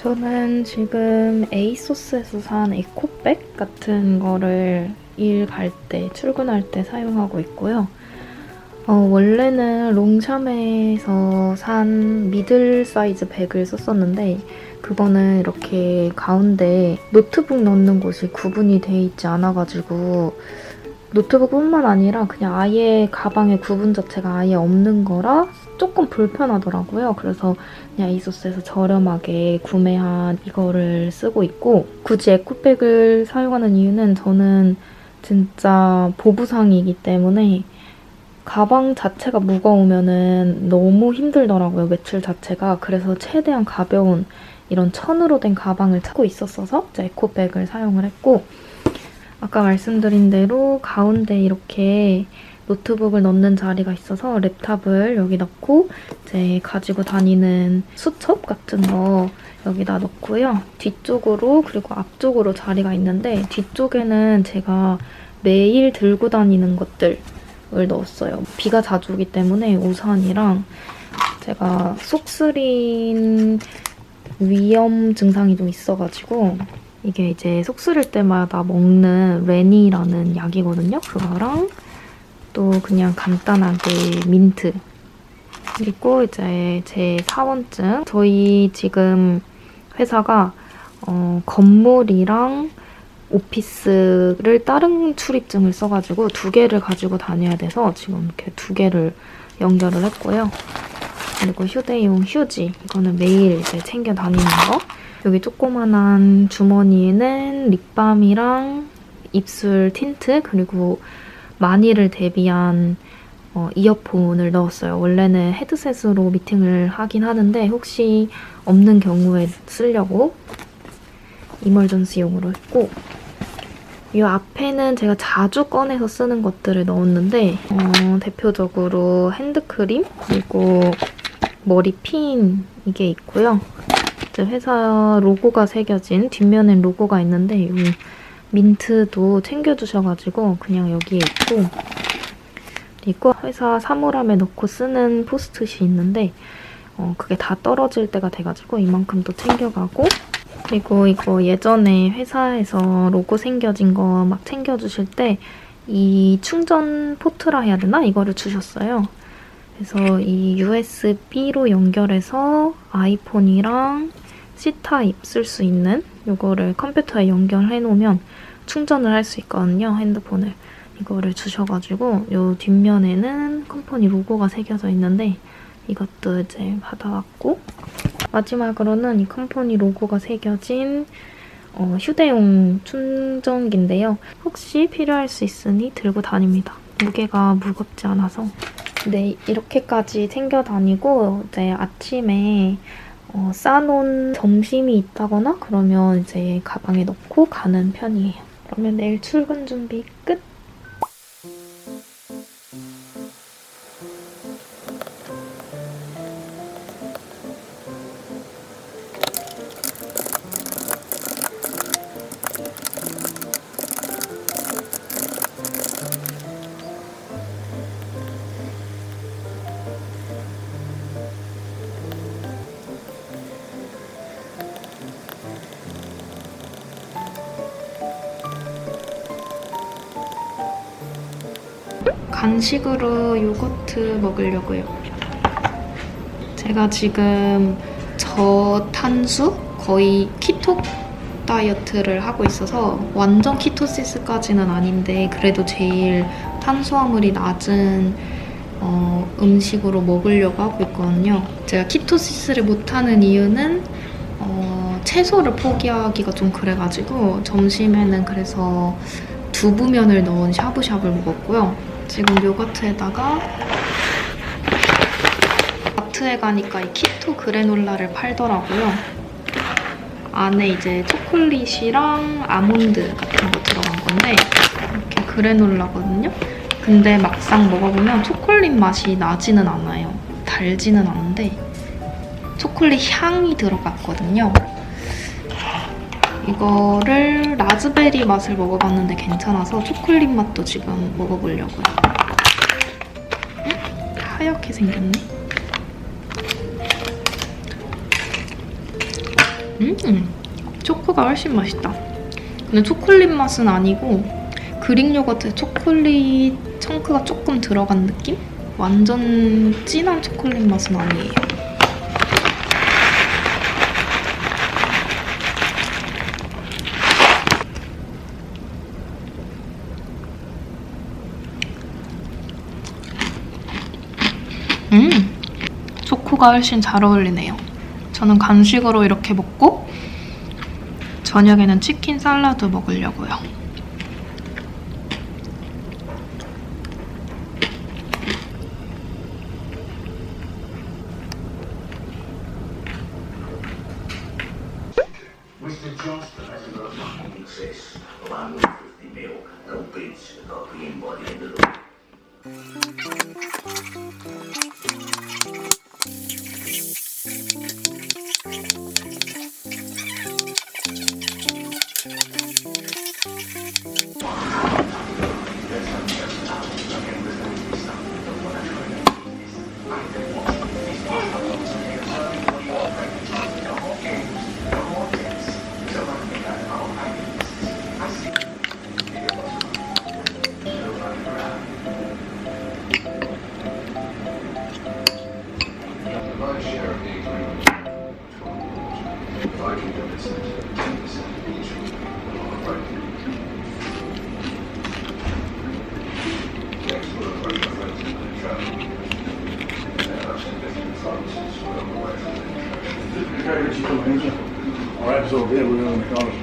저는 지금 에이소스에서 산 에코백 같은 거를 일 갈 때, 출근할 때 사용하고 있고요. 원래는 롱샴에서 산 미들 사이즈 백을 썼었는데 그거는 이렇게 가운데 노트북 넣는 곳이 구분이 돼 있지 않아가지고 노트북뿐만 아니라 그냥 아예 가방에 구분 자체가 아예 없는 거라 조금 불편하더라고요. 그래서 그냥 에이소스에서 저렴하게 구매한 이거를 쓰고 있고, 굳이 에코백을 사용하는 이유는 저는 진짜 보부상이기 때문에 가방 자체가 무거우면은 너무 힘들더라고요, 외출 자체가. 그래서 최대한 가벼운 이런 천으로 된 가방을 찾고 있었어서 이제 에코백을 사용을 했고, 아까 말씀드린 대로 가운데 이렇게 노트북을 넣는 자리가 있어서 랩탑을 여기 넣고 이제 가지고 다니는 수첩 같은 거 여기다 넣고요. 뒤쪽으로 그리고 앞쪽으로 자리가 있는데 뒤쪽에는 제가 매일 들고 다니는 것들을 넣었어요. 비가 자주 오기 때문에 우산이랑 제가 속쓰린 위염 증상이 좀 있어가지고 이게 이제 속 쓰릴 때마다 먹는 레니라는 약이거든요. 그거랑 또 그냥 간단하게 민트, 그리고 이제 제 사원증. 저희 지금 회사가 건물이랑 오피스를 다른 출입증을 써가지고 두 개를 가지고 다녀야 돼서 지금 이렇게 두 개를 연결을 했고요. 그리고 휴대용 휴지, 이거는 매일 이제 챙겨 다니는 거. 여기 조그만한 주머니에는 립밤이랑 입술 틴트, 그리고 만일을 대비한 이어폰을 넣었어요. 원래는 헤드셋으로 미팅을 하긴 하는데 혹시 없는 경우에 쓰려고 이멀전시용으로 했고, 이 앞에는 제가 자주 꺼내서 쓰는 것들을 넣었는데 대표적으로 핸드크림, 그리고 머리핀 이게 있고요. 회사 로고가 새겨진 뒷면엔 로고가 있는데 이 민트도 챙겨주셔가지고 그냥 여기에 있고, 그리고 회사 사물함에 넣고 쓰는 포스트잇이 있는데 그게 다 떨어질 때가 돼가지고 이만큼 또 챙겨가고, 그리고 이거 예전에 회사에서 로고 새겨진 거 막 챙겨주실 때 이 충전 포트라 해야 되나? 이거를 주셨어요. 그래서 이 USB로 연결해서 아이폰이랑 C타입 쓸 수 있는 이거를 컴퓨터에 연결해 놓으면 충전을 할 수 있거든요, 핸드폰을. 이거를 주셔가지고 이 뒷면에는 컴퍼니 로고가 새겨져 있는데 이것도 이제 받아왔고, 마지막으로는 이 컴퍼니 로고가 새겨진 휴대용 충전기인데요. 혹시 필요할 수 있으니 들고 다닙니다. 무게가 무겁지 않아서. 네, 이렇게까지 챙겨 다니고 이제 아침에 싸놓은 점심이 있다거나 그러면 이제 가방에 넣고 가는 편이에요. 그러면 내일 출근 준비 끝! 간식으로 요거트 먹으려고요. 제가 지금 저탄수? 거의 키토 다이어트를 하고 있어서 완전 키토시스까지는 아닌데 그래도 제일 탄수화물이 낮은 음식으로 먹으려고 하고 있거든요. 제가 키토시스를 못하는 이유는 채소를 포기하기가 좀 그래가지고 점심에는 그래서 두부면을 넣은 샤브샤브를 먹었고요. 지금 요거트에다가 마트에 가니까 이 키토 그래놀라를 팔더라고요. 안에 이제 초콜릿이랑 아몬드 같은 거 들어간 건데 이렇게 그래놀라거든요. 근데 막상 먹어보면 초콜릿 맛이 나지는 않아요. 달지는 않은데 초콜릿 향이 들어갔거든요. 이거를 라즈베리 맛을 먹어봤는데 괜찮아서 초콜릿 맛도 지금 먹어보려고요. 하얗게 생겼네. 초코가 훨씬 맛있다. 근데 초콜릿 맛은 아니고 그릭 요거트 초콜릿 청크가 조금 들어간 느낌? 완전 진한 초콜릿 맛은 아니에요. 초코가 훨씬 잘 어울리네요. 저는 간식으로 이렇게 먹고 저녁에는 치킨 샐러드 먹으려고요. Mr. Johnston has got a fucking excess of 150 mil and beats got to be in by the end of the week. My share of the agreement if I can get this at 10% each week, all right. Next, we'll approach our friends in the travel. And have significant funds swim away from the Okay, Richie, come in. All right, so here we're going to McDonald's.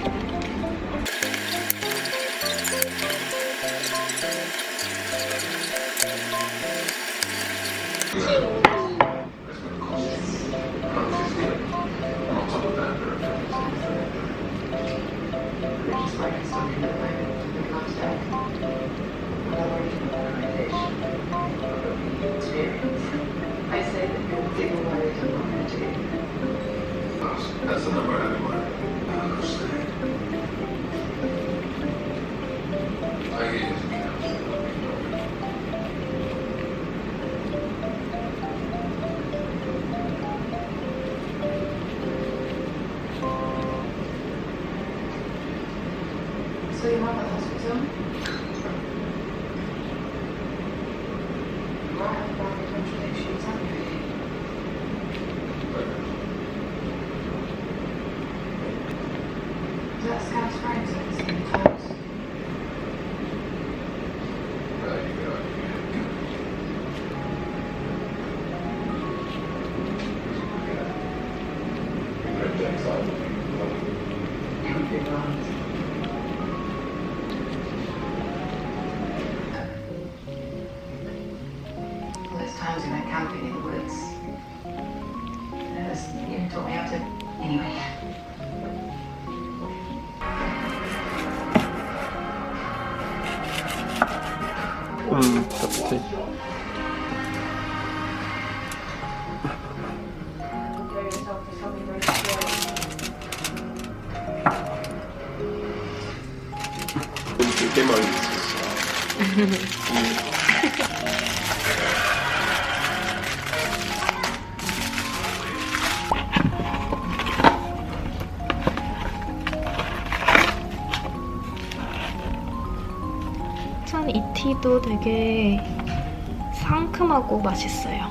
I say that you'll give away to Monty. That's the number I want. I understand. I get it. So you want the hospital? Right, I'm about the contradictions, aren't you? Is that Scout Springs at the same time? Well, there's times we went camping in the woods. You even taught me how to... Anyway. 따뜻해. 되게 많이 있었어. 짠, 이 티도 되게 상큼하고 맛있어요.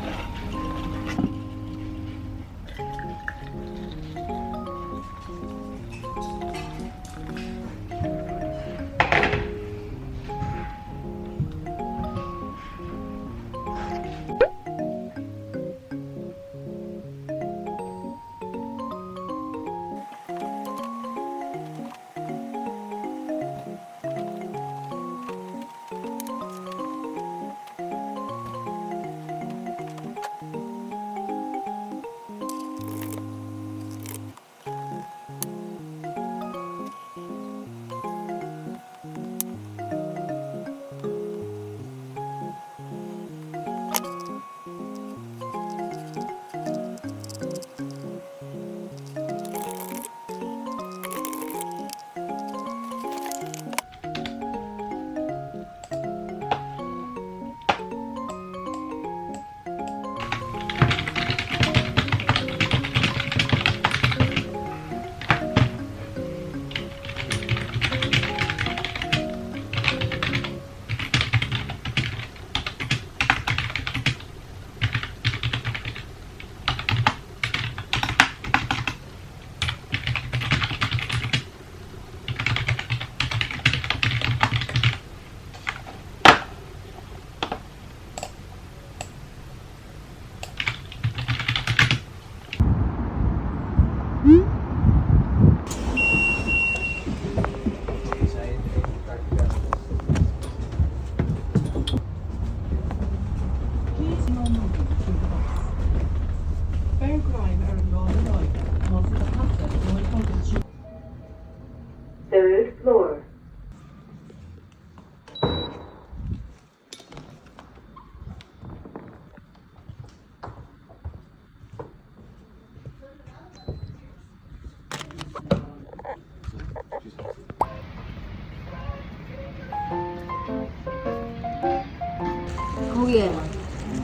위에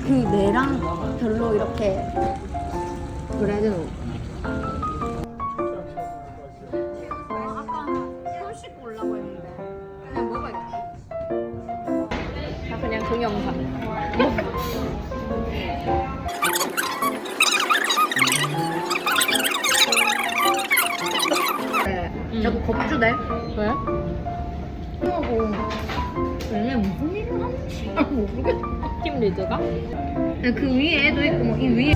그 내랑 별로 이렇게 그래도 아까 손 씻고 오려고 했는데 그냥 먹어야겠다. 다 그냥 동영상. 자꾸 겁주대. 왜? 하고 얘네 무슨 일을 하는지 모르겠어. 팀 리드가? 그 위에 애도 있고 뭐 이 위에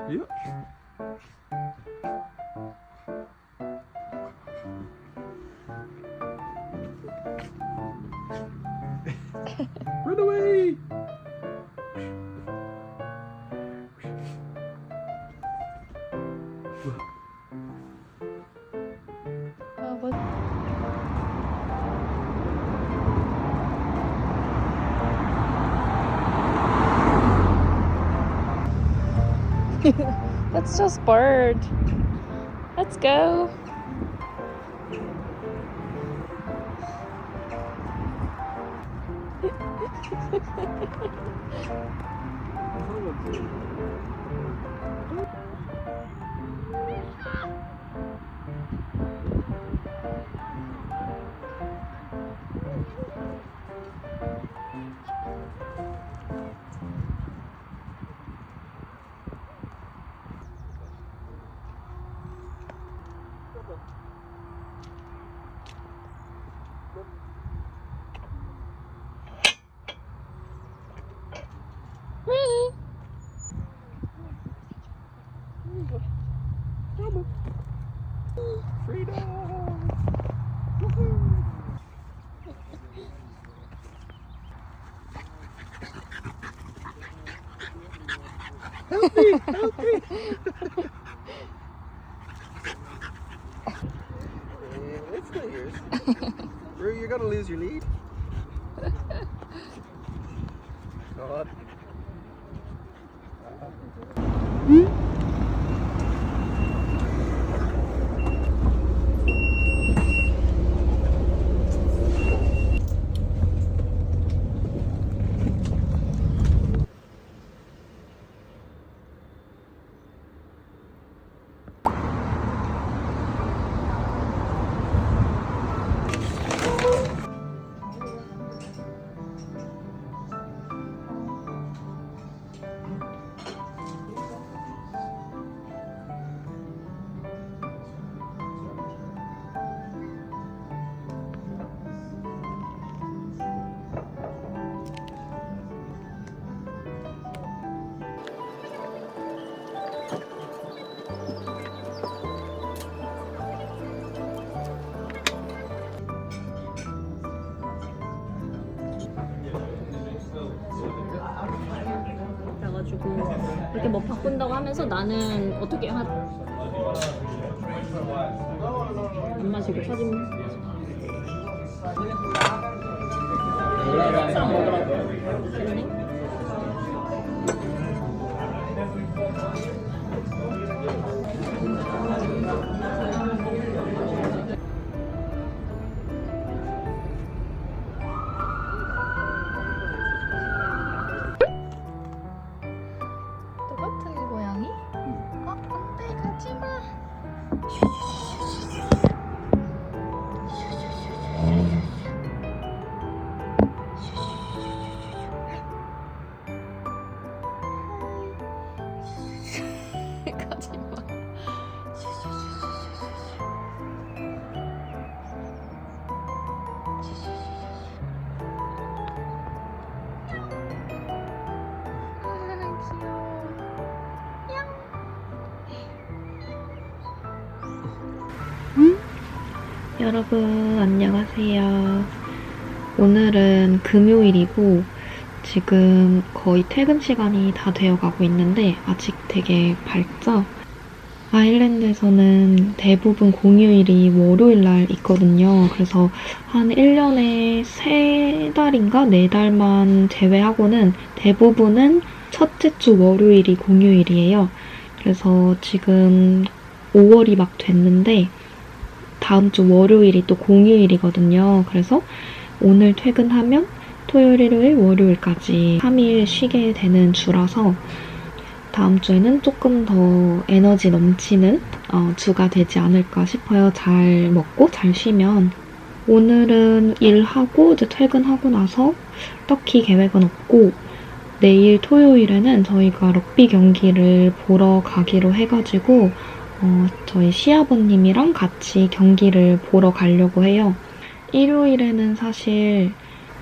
Yep. Run away! That's just bird. Let's go. It's not yours. Rue, you're gonna lose your lead. God. 그래가지고 이렇게 뭐 바꾼다고 하면서 나는 어떻게 안 마시고 사진 사람 먹으라고 했니? 하지 마. 여러분 안녕하세요. 오늘은 금요일이고 지금 거의 퇴근 시간이 다 되어가고 있는데 아직 되게 밝죠? 아일랜드에서는 대부분 공휴일이 월요일 날 있거든요. 그래서 한 1년에 3달인가 4달만 제외하고는 대부분은 첫째 주 월요일이 공휴일이에요. 그래서 지금 5월이 막 됐는데 다음 주 월요일이 또 공휴일이거든요. 그래서 오늘 퇴근하면 토요일, 일요일, 월요일까지 3일 쉬게 되는 주라서 다음 주에는 조금 더 에너지 넘치는 주가 되지 않을까 싶어요. 잘 먹고 잘 쉬면. 오늘은 일하고 이제 퇴근하고 나서 딱히 계획은 없고 내일 토요일에는 저희가 럭비 경기를 보러 가기로 해가지고 저희 시아버님이랑 같이 경기를 보러 가려고 해요. 일요일에는 사실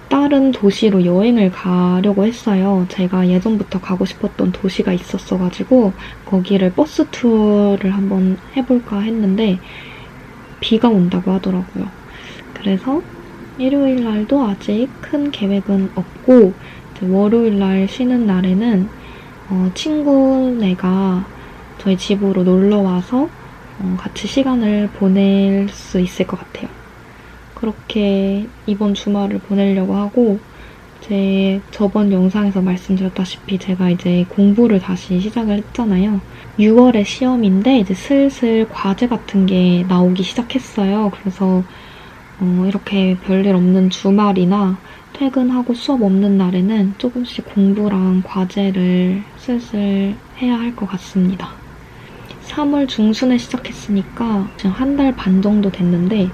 다른 도시로 여행을 가려고 했어요. 제가 예전부터 가고 싶었던 도시가 있었어가지고 거기를 버스 투어를 한번 해볼까 했는데 비가 온다고 하더라고요. 그래서 일요일 날도 아직 큰 계획은 없고 이제 월요일 날 쉬는 날에는 친구네가 저희 집으로 놀러와서 같이 시간을 보낼 수 있을 것 같아요. 그렇게 이번 주말을 보내려고 하고 제 저번 영상에서 말씀드렸다시피 제가 이제 공부를 다시 시작을 했잖아요. 6월에 시험인데 이제 슬슬 과제 같은 게 나오기 시작했어요. 그래서 이렇게 별일 없는 주말이나 퇴근하고 수업 없는 날에는 조금씩 공부랑 과제를 슬슬 해야 할 것 같습니다. 3월 중순에 시작했으니까 지금 한 달 반 정도 됐는데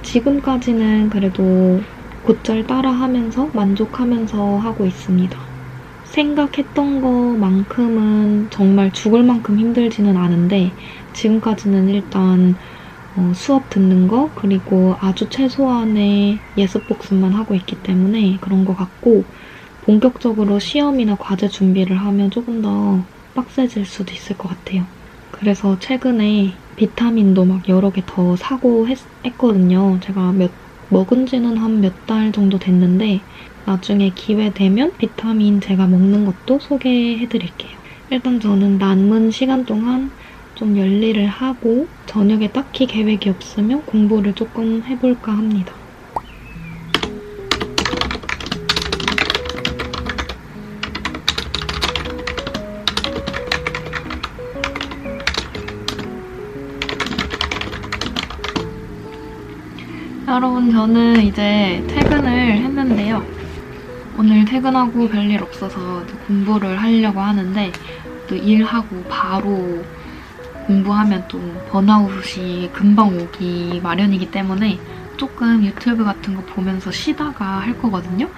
지금까지는 그래도 곧잘 따라하면서 만족하면서 하고 있습니다. 생각했던 것만큼은 정말 죽을 만큼 힘들지는 않은데 지금까지는 일단 수업 듣는 거 그리고 아주 최소한의 예습 복습만 하고 있기 때문에 그런 것 같고 본격적으로 시험이나 과제 준비를 하면 조금 더 빡세질 수도 있을 것 같아요. 그래서 최근에 비타민도 막 여러 개 더 사고 했거든요. 제가 먹은 지는 한 몇 달 정도 됐는데 나중에 기회 되면 비타민 제가 먹는 것도 소개해드릴게요. 일단 저는 남은 시간 동안 좀 열일을 하고 저녁에 딱히 계획이 없으면 공부를 조금 해볼까 합니다. 여러분 저는 이제 퇴근을 했는데요. 오늘 퇴근하고 별일 없어서 공부를 하려고 하는데 또 일하고 바로 공부하면 또 번아웃이 금방 오기 마련이기 때문에 조금 유튜브 같은 거 보면서 쉬다가 할 거거든요.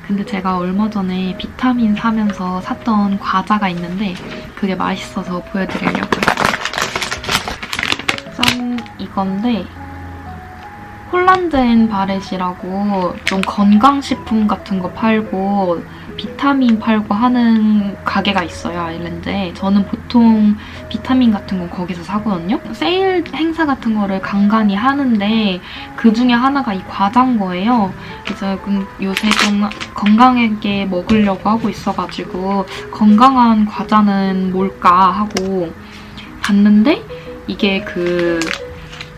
근데 제가 얼마 전에 비타민 사면서 샀던 과자가 있는데 그게 맛있어서 보여드리려고요. 짠! 이건데 콜란젠 바렛이라고 좀 건강식품 같은 거 팔고 비타민 팔고 하는 가게가 있어요, 아일랜드에. 저는 보통 비타민 같은 건 거기서 사거든요. 세일 행사 같은 거를 간간히 하는데 그 중에 하나가 이 과자인 거예요. 그래서 요새 좀 건강하게 먹으려고 하고 있어가지고 건강한 과자는 뭘까 하고 봤는데 이게 그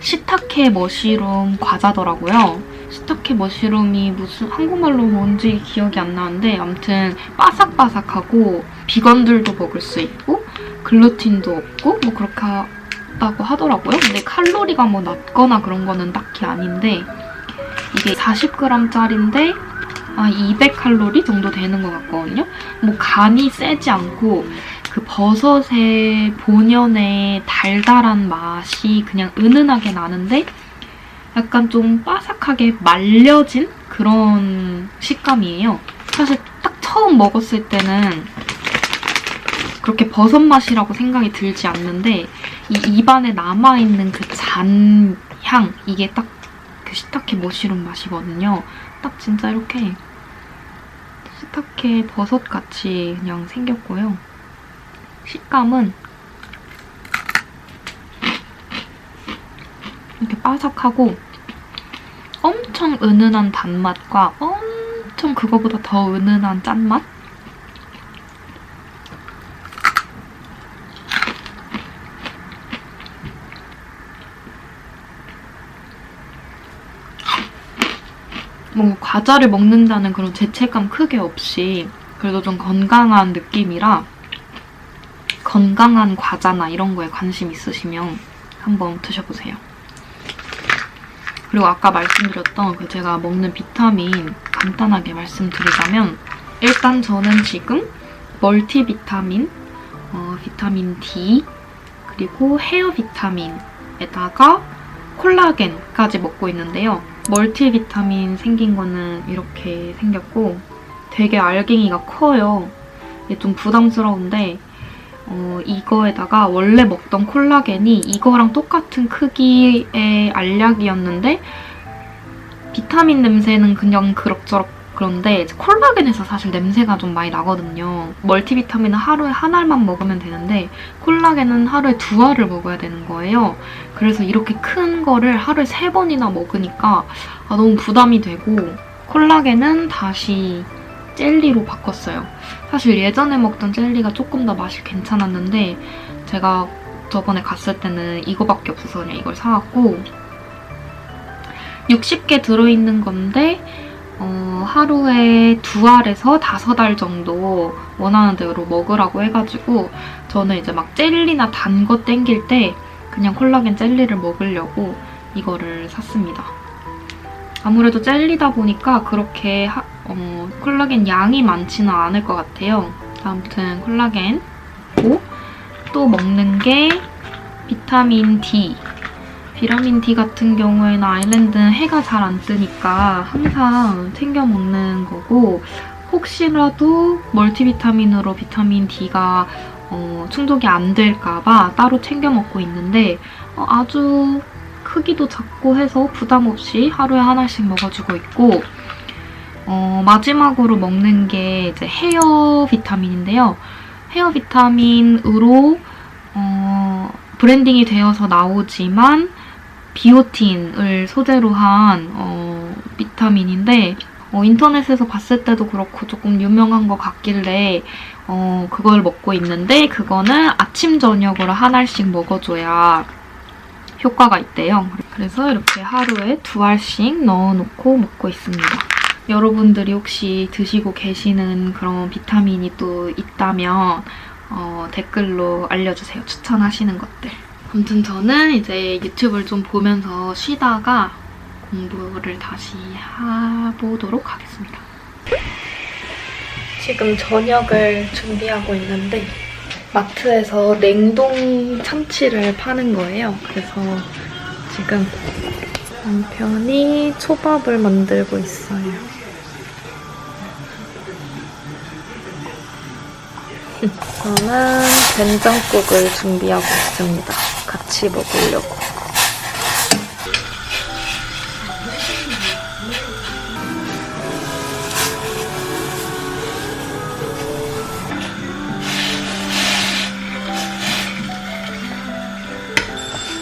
시타케 머쉬룸 과자더라고요. 시타케 머쉬룸이 무슨 한국말로 뭔지 기억이 안 나는데 아무튼 바삭바삭하고 비건들도 먹을 수 있고 글루틴도 없고 뭐 그렇다고 하더라고요. 근데 칼로리가 뭐 낮거나 그런 거는 딱히 아닌데 이게 40g짜리인데 200칼로리 정도 되는 것 같거든요. 뭐 간이 세지 않고 그 버섯의 본연의 달달한 맛이 그냥 은은하게 나는데 약간 좀 바삭하게 말려진 그런 식감이에요. 사실 딱 처음 먹었을 때는 그렇게 버섯 맛이라고 생각이 들지 않는데 이 입안에 남아있는 그 잔 향, 이게 딱 그 시타케 머쉬룸 맛이거든요. 딱 진짜 이렇게 시타케 버섯같이 그냥 생겼고요. 식감은 이렇게 바삭하고 엄청 은은한 단맛과 엄청 그거보다 더 은은한 짠맛? 뭔가 과자를 먹는다는 그런 죄책감 크게 없이 그래도 좀 건강한 느낌이라 건강한 과자나 이런 거에 관심 있으시면 한번 드셔보세요. 그리고 아까 말씀드렸던 그 제가 먹는 비타민 간단하게 말씀드리자면 일단 저는 지금 멀티비타민, 비타민 D, 그리고 헤어 비타민에다가 콜라겐까지 먹고 있는데요. 멀티비타민 생긴 거는 이렇게 생겼고 되게 알갱이가 커요. 이게 좀 부담스러운데 이거에다가 원래 먹던 콜라겐이 이거랑 똑같은 크기의 알약이었는데 비타민 냄새는 그냥 그럭저럭 그런데 콜라겐에서 사실 냄새가 좀 많이 나거든요. 멀티비타민은 하루에 한 알만 먹으면 되는데 콜라겐은 하루에 2알을 먹어야 되는 거예요. 그래서 이렇게 큰 거를 하루에 3번이나 먹으니까 너무 부담이 되고 콜라겐은 다시 젤리로 바꿨어요. 사실 예전에 먹던 젤리가 조금 더 맛이 괜찮았는데 제가 저번에 갔을 때는 이거밖에 없어서 그냥 이걸 사왔고 60개 들어있는 건데 하루에 2알에서 5알 정도 원하는 대로 먹으라고 해가지고 저는 이제 막 젤리나 단 거 땡길 때 그냥 콜라겐 젤리를 먹으려고 이거를 샀습니다. 아무래도 젤리다 보니까 그렇게 콜라겐 양이 많지는 않을 것 같아요. 아무튼 콜라겐고 또 먹는 게 비타민 D. 비타민 D 같은 경우에는 아일랜드는 해가 잘 안 뜨니까 항상 챙겨 먹는 거고 혹시라도 멀티비타민으로 비타민 D가 충족이 안 될까 봐 따로 챙겨 먹고 있는데 아주 크기도 작고 해서 부담 없이 하루에 하나씩 먹어주고 있고 마지막으로 먹는 게 이제 헤어 비타민인데요. 헤어 비타민으로 브랜딩이 되어서 나오지만 비오틴을 소재로 한 비타민인데 인터넷에서 봤을 때도 그렇고 조금 유명한 것 같길래 그걸 먹고 있는데 그거는 아침 저녁으로 한 알씩 먹어줘야 효과가 있대요. 그래서 이렇게 하루에 2알씩 넣어놓고 먹고 있습니다. 여러분들이 혹시 드시고 계시는 그런 비타민이 또 있다면 댓글로 알려주세요. 추천하시는 것들. 아무튼 저는 이제 유튜브를 좀 보면서 쉬다가 공부를 다시 해보도록 하겠습니다. 지금 저녁을 준비하고 있는데 마트에서 냉동 참치를 파는 거예요. 그래서 지금 남편이 초밥을 만들고 있어요. 저는 된장국을 준비하고 있습니다. 같이 먹으려고.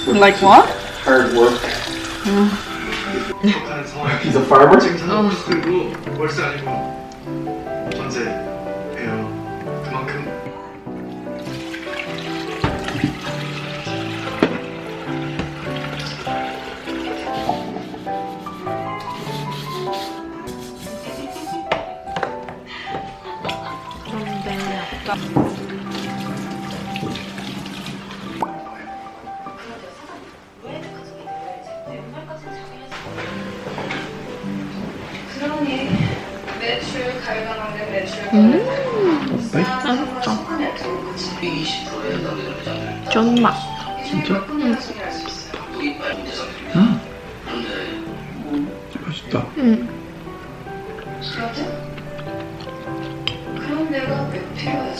Like what? Hard work. He's a farmer? 생산하고 쓰고 월세 아니고 전세예요. 그만큼 그런데 약간 매출 갈망하는 매출 맛있죠? 존맛. 진짜? 맛있다. 그럼 내가 몇 필요해서